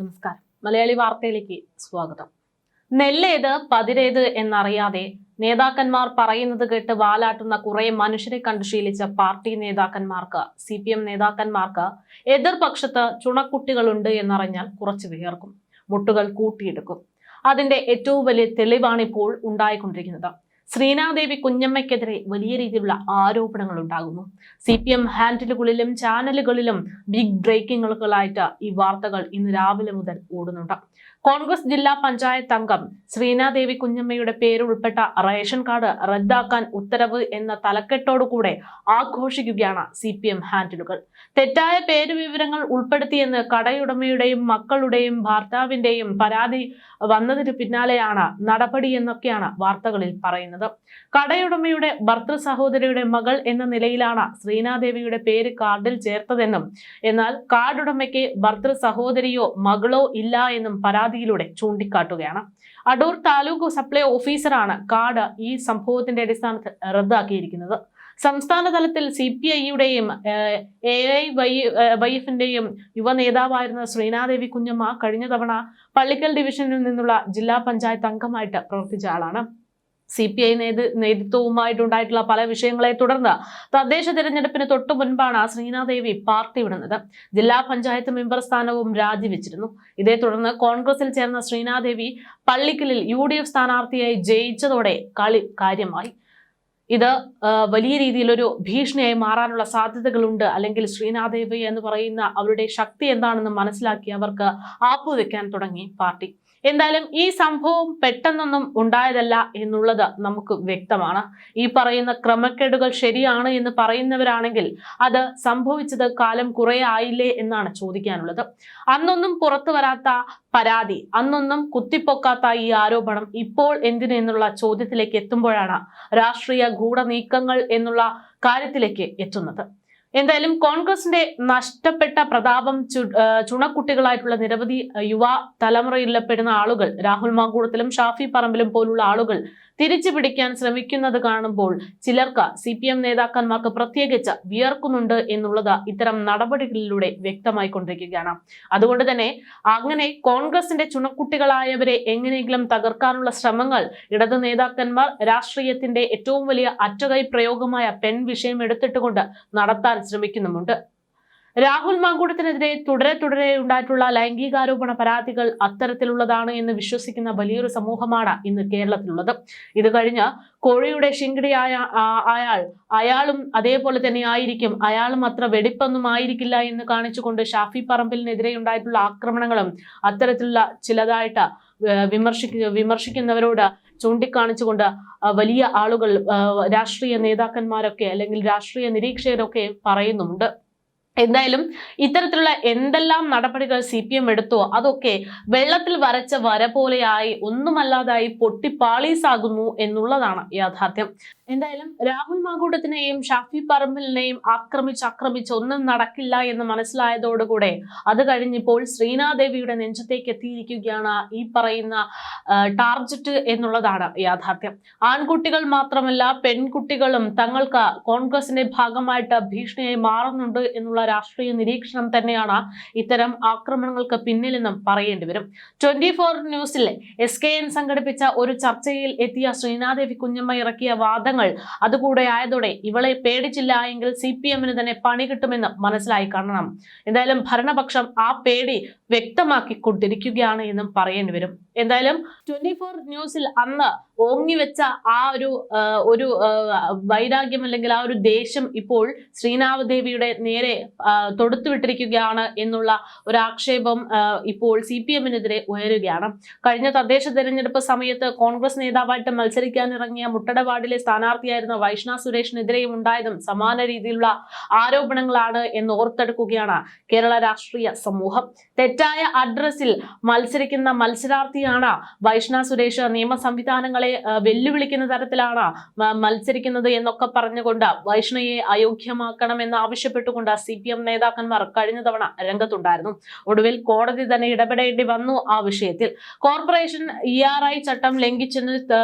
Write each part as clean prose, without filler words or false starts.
നമസ്കാരം. മലയാളി വാർത്തയിലേക്ക് സ്വാഗതം. നെല്ലേത് പതിരേത് എന്നറിയാതെ നേതാക്കന്മാർ പറയുന്നത് കേട്ട് വാലാട്ടുന്ന കുറെ മനുഷ്യരെ കണ്ടു ശീലിച്ച പാർട്ടി നേതാക്കന്മാർക്ക്, CPM നേതാക്കന്മാർക്ക് എതിർപക്ഷത്ത് ചുണക്കുട്ടികളുണ്ട് എന്നറിഞ്ഞാൽ കുറച്ച് വിയർക്കും, മുട്ടുകൾ കൂട്ടിയെടുക്കും. അതിന്റെ ഏറ്റവും വലിയ തെളിവാണിപ്പോൾ ഉണ്ടായിക്കൊണ്ടിരിക്കുന്നത്. ശ്രീനാദേവി കുഞ്ഞമ്മയ്ക്കെതിരെ വലിയ രീതിയിലുള്ള ആരോപണങ്ങൾ ഉണ്ടാകുന്നു. CPM ഹാൻഡിലുകളിലും ചാനലുകളിലും ബിഗ് ബ്രേക്കിങ്ങുകളായിട്ട് ഈ വാർത്തകൾ ഇന്ന് രാവിലെ മുതൽ ഓടുന്നുണ്ട്. കോൺഗ്രസ് ജില്ലാ പഞ്ചായത്ത് അംഗം ശ്രീനാദേവി കുഞ്ഞമ്മയുടെ പേരുൾപ്പെട്ട റേഷൻ കാർഡ് റദ്ദാക്കാൻ ഉത്തരവ് എന്ന തലക്കെട്ടോടുകൂടെ ആഘോഷിക്കുകയാണ് CPM ഹാൻഡിലുകൾ. തെറ്റായ പേരുവിവരങ്ങൾ ഉൾപ്പെടുത്തിയെന്ന് കടയുടമയുടെയും മക്കളുടെയും ഭർത്താവിന്റെയും പരാതി വന്നതിന് പിന്നാലെയാണ് നടപടി എന്നൊക്കെയാണ് വാർത്തകളിൽ പറയുന്നത്. കടയുടമയുടെ ഭർത്തൃ സഹോദരിയുടെ മകൾ എന്ന നിലയിലാണ് ശ്രീനാദേവിയുടെ പേര് കാർഡിൽ ചേർത്തതെന്നും, എന്നാൽ കാർഡുടമയ്ക്ക് ഭർത്തൃ സഹോദരിയോ മകളോ ഇല്ല എന്നും പരാതിയിലൂടെ ചൂണ്ടിക്കാട്ടുകയാണ്. അടൂർ താലൂക്ക് സപ്ലൈ ഓഫീസറാണ് കാർഡ് ഈ സംഭവത്തിന്റെ അടിസ്ഥാനത്തിൽ റദ്ദാക്കിയിരിക്കുന്നത്. സംസ്ഥാന തലത്തിൽ CPIയുടെയും AIYFന്റെയും യുവ നേതാവായിരുന്ന ശ്രീനാദേവി കുഞ്ഞമ്മ കഴിഞ്ഞ തവണ പള്ളിക്കൽ ഡിവിഷനിൽ നിന്നുള്ള ജില്ലാ പഞ്ചായത്ത് അംഗമായിട്ട് പ്രവർത്തിച്ച ആളാണ്. CPI നേതൃത്വവുമായിട്ടുണ്ടായിട്ടുള്ള പല വിഷയങ്ങളെ തുടർന്ന് തദ്ദേശ തിരഞ്ഞെടുപ്പിന് തൊട്ടു മുൻപാണ് ശ്രീനാദേവി പാർട്ടി വിടുന്നത്. ജില്ലാ പഞ്ചായത്ത് മെമ്പർ സ്ഥാനവും രാജിവെച്ചിരുന്നു. ഇതേ തുടർന്ന് കോൺഗ്രസിൽ ചേർന്ന ശ്രീനാദേവി പള്ളിക്കലിൽ UDF സ്ഥാനാർത്ഥിയായി ജയിച്ചതോടെ കളി കാര്യമായി. ഇത് വലിയ രീതിയിലൊരു ഭീഷണിയായി മാറാനുള്ള സാധ്യതകളുണ്ട്. അല്ലെങ്കിൽ ശ്രീനാദേവി എന്ന് പറയുന്ന അവരുടെ ശക്തി എന്താണെന്ന് മനസ്സിലാക്കി അവർക്ക് ആപ്പുവെക്കാൻ തുടങ്ങി പാർട്ടി. എന്തായാലും ഈ സംഭവം പെട്ടെന്നൊന്നും ഉണ്ടായതല്ല എന്നുള്ളത് നമുക്ക് വ്യക്തമാണ്. ഈ പറയുന്ന ക്രമക്കേടുകൾ ശരിയാണ് എന്ന് പറയുന്നവരാണെങ്കിൽ അത് സംഭവിച്ചത് കാലം കുറെ ആയില്ലേ എന്നാണ് ചോദിക്കാനുള്ളത്. അന്നൊന്നും പുറത്തു വരാത്ത പരാതി, അന്നൊന്നും കുത്തിപ്പൊക്കാത്ത ഈ ആരോപണം ഇപ്പോൾ എന്തിന് എന്നുള്ള ചോദ്യത്തിലേക്ക് എത്തുമ്പോഴാണ് രാഷ്ട്രീയ ഗൂഢനീക്കങ്ങൾ എന്നുള്ള കാര്യത്തിലേക്ക് എത്തുന്നത്. എന്തായാലും കോൺഗ്രസിന്റെ നഷ്ടപ്പെട്ട പ്രതാപം ചുണക്കുട്ടികളായിട്ടുള്ള നിരവധി യുവ തലമുറയിൽപ്പെടുന്ന ആളുകൾ, രാഹുൽ മാങ്കൂട്ടത്തിലും ഷാഫി പറമ്പിലും പോലുള്ള ആളുകൾ തിരിച്ചു പിടിക്കാൻ ശ്രമിക്കുന്നത് കാണുമ്പോൾ ചിലർക്ക്, CPM നേതാക്കന്മാർക്ക് പ്രത്യേകിച്ച് വിയർക്കുന്നുണ്ട് എന്നുള്ളത് ഇത്തരം നടപടികളിലൂടെ വ്യക്തമായിക്കൊണ്ടിരിക്കുകയാണ്. അതുകൊണ്ട് തന്നെ അങ്ങനെ കോൺഗ്രസിന്റെ ചുണക്കുട്ടികളായവരെ എങ്ങനെയെങ്കിലും തകർക്കാനുള്ള ശ്രമങ്ങൾ ഇടതു നേതാക്കന്മാർ രാഷ്ട്രീയത്തിന്റെ ഏറ്റവും വലിയ അറ്റകൈ പ്രയോഗമായ പെൺ വിഷയം എടുത്തിട്ടുകൊണ്ട് നടത്താൻ ശ്രമിക്കുന്നുമുണ്ട്. രാഹുൽ മാങ്കൂട്ടത്തിനെതിരെ തുടരെ ഉണ്ടായിട്ടുള്ള ലൈംഗികാരോപണ പരാതികൾ അത്തരത്തിലുള്ളതാണ് എന്ന് വിശ്വസിക്കുന്ന വലിയൊരു സമൂഹമാണ് ഇന്ന് കേരളത്തിലുള്ളത്. ഇത് കഴിഞ്ഞ് കോഴിയുടെ ശിങ്കിടിയായ അയാളും അതേപോലെ തന്നെ ആയിരിക്കും, അയാളും അത്ര വെടിപ്പൊന്നും ആയിരിക്കില്ല എന്ന് കാണിച്ചുകൊണ്ട് ഷാഫി പറമ്പിലിനെതിരെ ഉണ്ടായിട്ടുള്ള ആക്രമണങ്ങളും അത്തരത്തിലുള്ള ചിലതായിട്ട് വിമർശിക്കുന്നവരോട് ചൂണ്ടിക്കാണിച്ചുകൊണ്ട് വലിയ ആളുകൾ, രാഷ്ട്രീയ നേതാക്കന്മാരൊക്കെ അല്ലെങ്കിൽ രാഷ്ട്രീയ നിരീക്ഷകരൊക്കെ പറയുന്നുമുണ്ട്. എന്തായാലും ഇത്തരത്തിലുള്ള എന്തെല്ലാം നടപടികൾ CPM എടുത്തോ അതൊക്കെ വെള്ളത്തിൽ വരച്ച വര പോലെയായി ഒന്നുമല്ലാതായി പൊട്ടിപ്പാളീസാകുന്നു എന്നുള്ളതാണ് യാഥാർത്ഥ്യം. എന്തായാലും രാഹുൽ മാങ്കൂട്ടത്തിനെയും ഷാഫി പറമ്പിലിനെയും ആക്രമിച്ച് ഒന്നും നടക്കില്ല എന്ന് മനസ്സിലായതോടുകൂടെ അത് കഴിഞ്ഞപ്പോൾ ശ്രീനാദേവിയുടെ നെഞ്ചത്തേക്ക് എത്തിയിരിക്കുകയാണ് ഈ പറയുന്ന ടാർജറ്റ് എന്നുള്ളതാണ് യാഥാർത്ഥ്യം. ആൺകുട്ടികൾ മാത്രമല്ല പെൺകുട്ടികളും തങ്ങൾക്ക് കോൺഗ്രസിന്റെ ഭാഗമായിട്ട് ഭീഷണിയായി മാറുന്നുണ്ട് എന്നുള്ള രാഷ്ട്രീയ നിരീക്ഷണം തന്നെയാണ് ഇത്തരം ആക്രമണങ്ങൾക്ക് പിന്നിലെന്നും പറയേണ്ടി വരും. 24 ന്യൂസിലെ SKN സംഘടിപ്പിച്ച ഒരു ചർച്ചയിൽ എത്തിയ ശ്രീനാദേവി കുഞ്ഞമ്മ ഇറക്കിയ വാദങ്ങൾ അതുകൂടെ ആയതോടെ ഇവളെ പേടിച്ചില്ല എങ്കിൽ CPMന് തന്നെ പണി കിട്ടുമെന്ന് മനസ്സിലായി കാണണം. എന്തായാലും ഭരണപക്ഷം ആ പേടി വ്യക്തമാക്കിക്കൊണ്ടിരിക്കുകയാണ് എന്നും പറയേണ്ടി വരും. എന്തായാലും 24 ന്യൂസിൽ അന്ന് ഓങ്ങിവെച്ച ആ ഒരു വൈരാഗ്യം അല്ലെങ്കിൽ ആ ഒരു ദേഷ്യം ഇപ്പോൾ ശ്രീനാദേവിയുടെ നേരെ തൊടുത്തുവിട്ടിരിക്കുകയാണ് എന്നുള്ള ഒരു ആക്ഷേപം ഇപ്പോൾ CPMനെതിരെ ഉയരുകയാണ്. കഴിഞ്ഞ തദ്ദേശ തെരഞ്ഞെടുപ്പ് സമയത്ത് കോൺഗ്രസ് നേതാവായിട്ട് മത്സരിക്കാനിറങ്ങിയ മുട്ടട വാർഡിലെ സ്ഥാനാർത്ഥിയായിരുന്ന വൈഷ്ണ സുരേഷിനെതിരെയും ഉണ്ടായതും സമാന രീതിയിലുള്ള ആരോപണങ്ങളാണ് എന്ന് ഓർത്തെടുക്കുകയാണ് കേരള രാഷ്ട്രീയ സമൂഹം. തെറ്റായ അഡ്രസ്സിൽ മത്സരിക്കുന്ന മത്സരാർത്ഥിയാണ് വൈഷ്ണ സുരേഷ്. നിയമ സംവിധാനങ്ങളെ വെല്ലുവിളിക്കുന്ന തരത്തിലാണ് മത്സരിക്കുന്നത് എന്നൊക്കെ പറഞ്ഞുകൊണ്ട് വൈഷ്ണയെ അയോഗ്യമാക്കണമെന്ന് ആവശ്യപ്പെട്ടുകൊണ്ട് CPM നേതാക്കന്മാർ കഴിഞ്ഞ തവണ രംഗത്തുണ്ടായിരുന്നു. ഒടുവിൽ കോടതി തന്നെ ഇടപെടേണ്ടി വന്നു ആ വിഷയത്തിൽ. കോർപ്പറേഷൻ ERI ചട്ടം ലംഘിച്ചെന്ന്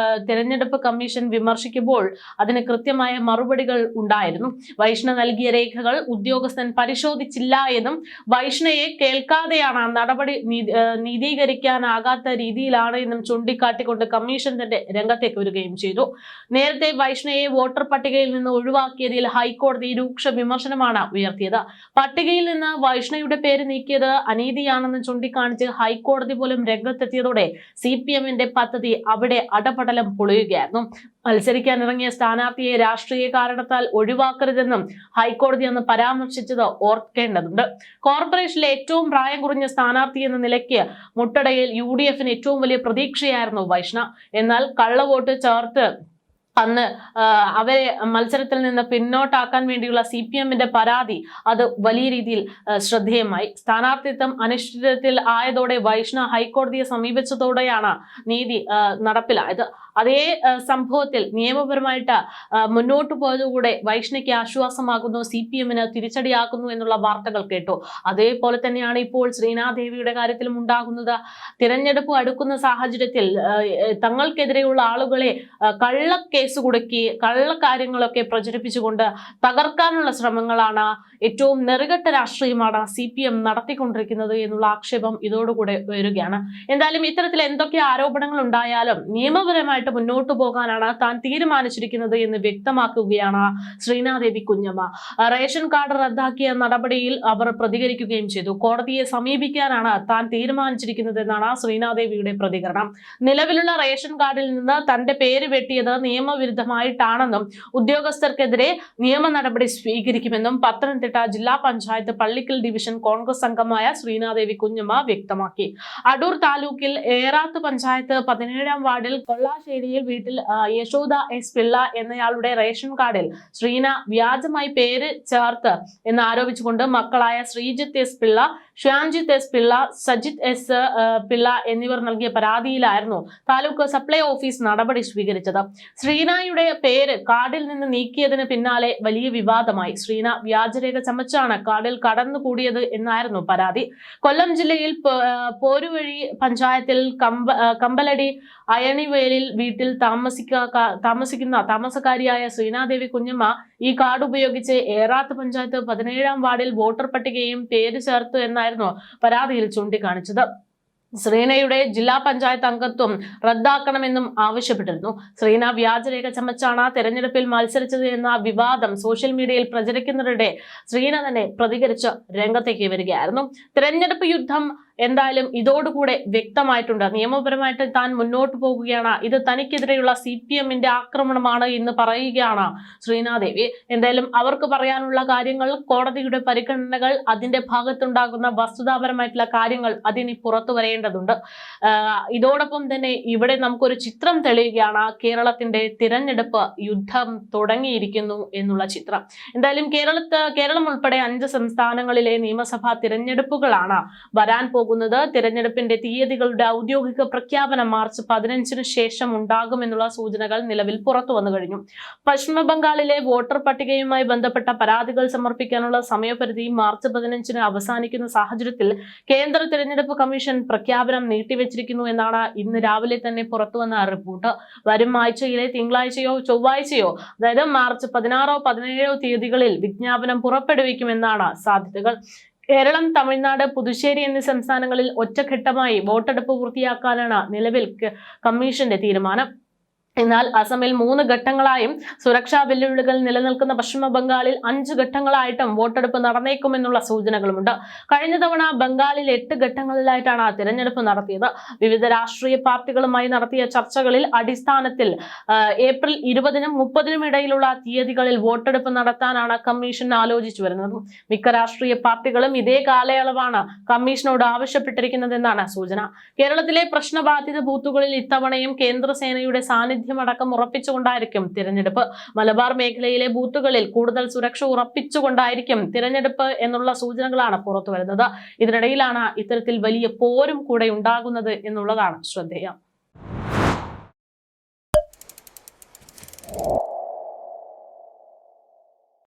തെരഞ്ഞെടുപ്പ് കമ്മീഷൻ വിമർശിക്കുമ്പോൾ അതിന് കൃത്യമായ മറുപടികൾ ഉണ്ടായിരുന്നു. വൈഷ്ണ നൽകിയ രേഖകൾ ഉദ്യോഗസ്ഥൻ പരിശോധിച്ചില്ല എന്നും വൈഷ്ണയെ കേൾക്കാതെയാണ് നടപടി നീതീകരിക്കാനാകാത്ത രീതിയിലാണ് എന്നും ചൂണ്ടിക്കാട്ടിക്കൊണ്ട് കമ്മീഷൻ തന്നെ രംഗത്തേക്ക് വരികയും ചെയ്തു. നേരത്തെ വൈഷ്ണയെ വോട്ടർ പട്ടികയിൽ നിന്ന് ഒഴിവാക്കിയതിൽ ഹൈക്കോടതി രൂക്ഷ വിമർശനമാണ് ഉയർത്തിയത്. പട്ടികയിൽ നിന്ന് വൈഷ്ണയുടെ പേര് നീക്കിയത് അനീതിയാണെന്ന് ചൂണ്ടിക്കാണിച്ച് ഹൈക്കോടതി പോലും രംഗത്തെത്തിയതോടെ CPM-ന്റെ പദ്ധതി അവിടെ അടപടലം പൊളിയുകയായിരുന്നു. മത്സരിക്കാനിറങ്ങിയ സ്ഥാനാർത്ഥിയെ രാഷ്ട്രീയ കാരണത്താൽ ഒഴിവാക്കരുതെന്നും ഹൈക്കോടതി അന്ന് പരാമർശിച്ചത് ഓർക്കേണ്ടതുണ്ട്. കോർപ്പറേഷനിലെ ഏറ്റവും പ്രായം കുറഞ്ഞ സ്ഥാനാർത്ഥി എന്ന നിലയ്ക്ക് മുട്ടടയിൽ UDF-ന് ഏറ്റവും വലിയ പ്രതീക്ഷയായിരുന്നു വൈഷ്ണ. എന്നാൽ കള്ളവോട്ട് ചേർത്ത് അന്ന് അവരെ മത്സരത്തിൽ നിന്ന് പിന്നോട്ടാക്കാൻ വേണ്ടിയുള്ള CPM-ന്റെ പരാതി അത് വലിയ രീതിയിൽ ശ്രദ്ധേയമായി. സ്ഥാനാർത്ഥിത്വം അനിശ്ചിതത്വത്തിൽ ആയതോടെ വൈഷ്ണ ഹൈക്കോടതിയെ സമീപിച്ചതോടെയാണ് നീതി നടപ്പിലായത്. അതേ സംഭവത്തിൽ നിയമപരമായിട്ട് മുന്നോട്ട് പോയതുകൂടെ വൈഷ്ണയ്ക്ക് ആശ്വാസമാകുന്നു, CPM-ന് തിരിച്ചടിയാക്കുന്നു എന്നുള്ള വാർത്തകൾ കേട്ടു. അതേപോലെ തന്നെയാണ് ഇപ്പോൾ ശ്രീനാദേവിയുടെ കാര്യത്തിലും ഉണ്ടാകുന്നത്. തിരഞ്ഞെടുപ്പ് അടുക്കുന്ന സാഹചര്യത്തിൽ തങ്ങൾക്കെതിരെയുള്ള ആളുകളെ കള്ളക്കേസ് കുടുക്കി കള്ളക്കാര്യങ്ങളൊക്കെ പ്രചരിപ്പിച്ചുകൊണ്ട് തകർക്കാനുള്ള ശ്രമങ്ങളാണ്, ഏറ്റവും നെറുകെട്ട രാഷ്ട്രീയമാണ് CPM നടത്തിക്കൊണ്ടിരിക്കുന്നത് എന്നുള്ള ആക്ഷേപം ഇതോടുകൂടെ വരികയാണ്. എന്തായാലും ഇത്തരത്തിൽ എന്തൊക്കെ ആരോപണങ്ങൾ ഉണ്ടായാലും നിയമപരമായിട്ട് മുന്നോട്ടു പോകാനാണ് താൻ തീരുമാനിച്ചിരിക്കുന്നത് എന്ന് വ്യക്തമാക്കുകയാണ് ശ്രീനാദേവി കുഞ്ഞമ്മ. റേഷൻ കാർഡ് റദ്ദാക്കിയ നടപടിയിൽ അവർ പ്രതികരിക്കുകയും ചെയ്തു. കോടതിയെ സമീപിക്കാനാണ് താൻ തീരുമാനിച്ചിരിക്കുന്നത് എന്നാണ് ശ്രീനാദേവിയുടെ പ്രതികരണം. നിലവിലുള്ള റേഷൻ കാർഡിൽ നിന്ന് തന്റെ പേര് വെട്ടിയത് നിയമവിരുദ്ധമായിട്ടാണെന്നും ഉദ്യോഗസ്ഥർക്കെതിരെ നിയമ നടപടി സ്വീകരിക്കുമെന്നും പത്തനംതിട്ട ജില്ലാ പഞ്ചായത്ത് പള്ളിക്കൽ ഡിവിഷൻ കോൺഗ്രസ് അംഗമായ ശ്രീനാദേവി കുഞ്ഞമ്മ വ്യക്തമാക്കി. അടൂർ താലൂക്കിൽ ഏറാത്ത് പഞ്ചായത്ത് 17-ാം വാർഡിൽ കൊള്ളാശ്ശേരിയിൽ വീട്ടിൽ യശോദ S. പിള്ള എന്നയാളുടെ റേഷൻ കാർഡിൽ ശ്രീന വ്യാജമായി പേര് ചേർത്ത് എന്ന് ആരോപിച്ചുകൊണ്ട് മക്കളായ Sreejith S. Pillai, Shyamjith S. Pillai, Sajith S. Pillai എന്നിവർ നൽകിയ പരാതിയിലായിരുന്നു താലൂക്ക് സപ്ലൈ ഓഫീസ് നടപടി സ്വീകരിച്ചത്. ശ്രീനയുടെ പേര് കാർഡിൽ നിന്ന് നീക്കിയതിന് പിന്നാലെ വലിയ വിവാദമായി. ശ്രീന വ്യാജരേഖ ചമച്ചാണ് കാർഡിൽ കടന്നുകൂടിയത് എന്നായിരുന്നു പരാതി. കൊല്ലം ജില്ലയിൽ പോരുവഴി പഞ്ചായത്തിൽ കമ്പലടി അയണിവേലിൽ വീട്ടിൽ താമസിക്കുന്ന താമസക്കാരിയായ ശ്രീനാദേവി കുഞ്ഞമ്മ ഈ കാർഡ് ഉപയോഗിച്ച് ഏറാത്ത് പഞ്ചായത്ത് 17-ാം വാർഡിൽ വോട്ടർ പട്ടികയും പേര് ചേർത്തു എന്നായിരുന്നു പരാതിയിൽ ചൂണ്ടിക്കാണിച്ചത്. ശ്രീനയുടെ ജില്ലാ പഞ്ചായത്ത് അംഗത്വം റദ്ദാക്കണമെന്നും ആവശ്യപ്പെട്ടിരുന്നു. ശ്രീന വ്യാജരേഖ ചമച്ചാണ് തെരഞ്ഞെടുപ്പിൽ മത്സരിച്ചത് എന്ന വിവാദം സോഷ്യൽ മീഡിയയിൽ പ്രചരിക്കുന്നതിനിടെ ശ്രീന തന്നെ പ്രതികരിച്ച് രംഗത്തേക്ക് വരികയായിരുന്നു. തെരഞ്ഞെടുപ്പ് യുദ്ധം എന്തായാലും ഇതോടുകൂടെ വ്യക്തമായിട്ടുണ്ട്. നിയമപരമായിട്ട് താൻ മുന്നോട്ട് പോകുകയാണ്, ഇത് തനിക്കെതിരെയുള്ള CPM-ന്റെ ആക്രമണമാണ് എന്ന് പറയുകയാണ് ശ്രീനാദേവി. എന്തായാലും അവർക്ക് പറയാനുള്ള കാര്യങ്ങൾ, കോടതിയുടെ പരിഗണനകൾ, അതിന്റെ ഭാഗത്തുണ്ടാകുന്ന വസ്തുതാപരമായിട്ടുള്ള കാര്യങ്ങൾ അതിനി പുറത്തു വരേണ്ടതുണ്ട്. ഇതോടൊപ്പം തന്നെ ഇവിടെ നമുക്കൊരു ചിത്രം തെളിയുകയാണ്. കേരളത്തിന്റെ തിരഞ്ഞെടുപ്പ് യുദ്ധം തുടങ്ങിയിരിക്കുന്നു എന്നുള്ള ചിത്രം. എന്തായാലും കേരളം ഉൾപ്പെടെ 5 സംസ്ഥാനങ്ങളിലെ നിയമസഭാ തിരഞ്ഞെടുപ്പുകളാണ് വരാൻ പോകുന്നത്. തിരഞ്ഞെടുപ്പിന്റെ തീയതികളുടെ ഔദ്യോഗിക പ്രഖ്യാപനം മാർച്ച് 15-ന് ശേഷം ഉണ്ടാകുമെന്നുള്ള സൂചനകൾ നിലവിൽ പുറത്തു വന്നു കഴിഞ്ഞു. പശ്ചിമ ബംഗാളിലെ വോട്ടർ പട്ടികയുമായി ബന്ധപ്പെട്ട പരാതികൾ സമർപ്പിക്കാനുള്ള സമയപരിധി മാർച്ച് 15-ന് അവസാനിക്കുന്ന സാഹചര്യത്തിൽ കേന്ദ്ര തിരഞ്ഞെടുപ്പ് കമ്മീഷൻ പ്രഖ്യാപനം നീട്ടിവെച്ചിരിക്കുന്നു എന്നാണ് ഇന്ന് രാവിലെ തന്നെ പുറത്തുവന്ന റിപ്പോർട്ട്. വരും ആഴ്ചയിലെ തിങ്കളാഴ്ചയോ ചൊവ്വാഴ്ചയോ, അതായത് മാർച്ച് 16-ഓ 17-ഓ തീയതികളിൽ വിജ്ഞാപനം പുറപ്പെടുവിക്കുമെന്നാണ് സാധ്യതകൾ. കേരളം, തമിഴ്നാട്, പുതുച്ചേരി എന്നീ സംസ്ഥാനങ്ങളിൽ ഒറ്റഘട്ടമായി വോട്ടെടുപ്പ് പൂർത്തിയാക്കാനാണ് നിലവിൽ കമ്മീഷന്റെ തീരുമാനം. എന്നാൽ അസമിൽ 3 ഘട്ടങ്ങളായും സുരക്ഷാ വെല്ലുവിളികൾ നിലനിൽക്കുന്ന പശ്ചിമ ബംഗാളിൽ 5 ഘട്ടങ്ങളായിട്ടും വോട്ടെടുപ്പ് നടന്നേക്കുമെന്നുള്ള സൂചനകളുമുണ്ട്. കഴിഞ്ഞ തവണ ബംഗാളിൽ 8 ഘട്ടങ്ങളിലായിട്ടാണ് തിരഞ്ഞെടുപ്പ് നടത്തിയത്. വിവിധ രാഷ്ട്രീയ പാർട്ടികളുമായി നടത്തിയ ചർച്ചകളിൽ അടിസ്ഥാനത്തിൽ ഏപ്രിൽ 20-നും 30-നും ഇടയിലുള്ള തീയതികളിൽ വോട്ടെടുപ്പ് നടത്താനാണ് കമ്മീഷൻ ആലോചിച്ചു വരുന്നത്. മിക്ക രാഷ്ട്രീയ പാർട്ടികളും ഇതേ കാലയളവാണ് കമ്മീഷനോട് ആവശ്യപ്പെട്ടിരിക്കുന്നതെന്നാണ് സൂചന. കേരളത്തിലെ പ്രശ്നബാധിത ബൂത്തുകളിൽ ഇത്തവണയും കേന്ദ്രസേനയുടെ സാന്നിധ്യം അടക്കം ഉറപ്പിച്ചുകൊണ്ടായിരിക്കും തിരഞ്ഞെടുപ്പ്. മലബാർ മേഖലയിലെ ബൂത്തുകളിൽ കൂടുതൽ സുരക്ഷ ഉറപ്പിച്ചുകൊണ്ടായിരിക്കും തിരഞ്ഞെടുപ്പ് എന്നുള്ള സൂചനകളാണ് പുറത്തു വരുന്നത്. ഇതിനിടയിലാണ് ഇത്തരത്തിൽ വലിയ പോരും കൂടെ ഉണ്ടാകുന്നത് എന്നുള്ളതാണ് ശ്രദ്ധേയം.